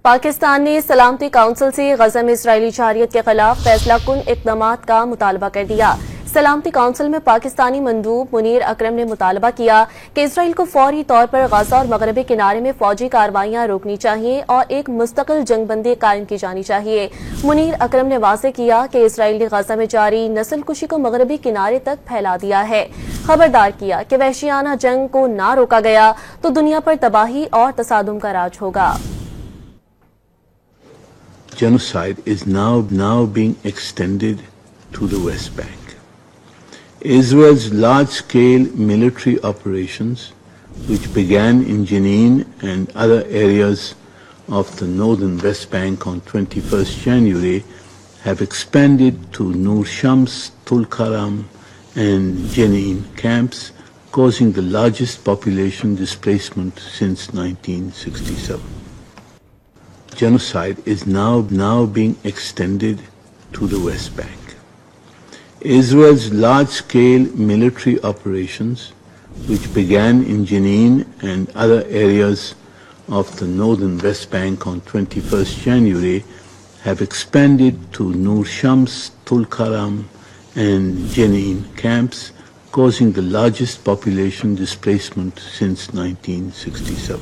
पाकिस्तान ने सलामती कौंसल से गजा में इसराइली जारहियत के खिलाफ फैसला कुन इकदामात का मुतालबा कर दिया। सलामती कौंसल में पाकिस्तानी मंदूब मुनीर अकरम ने मुतालबा किया कि इसराइल को फौरी तौर पर गजा और मगरबी किनारे में फौजी कार्रवाइयां रोकनी चाहिए और एक मुस्तकिल जंगबंदी कायम की जानी चाहिए। मुनीर अकरम ने वाज़ेह किया कि इसराइल ने गजा में जारी नस्लकुशी को मगरबी किनारे तक फैला दिया है। खबरदार किया कि वहशियाना जंग को ना रोका गया तो दुनिया पर तबाही और तसादुम का राज होगा। Genocide is now being extended to the West Bank. Israel's large-scale military operations, which began in Jenin and other areas of the northern West Bank on 21st January, have expanded to Nur Shams, Tulkaram and Jenin camps, causing the largest population displacement since 1967. Genocide is now being extended to the West Bank. Israel's large-scale military operations, which began in Jenin and other areas of the northern West Bank on 21st January, have expanded to Nur Shams, Tulkaram and Jenin camps, causing the largest population displacement since 1967.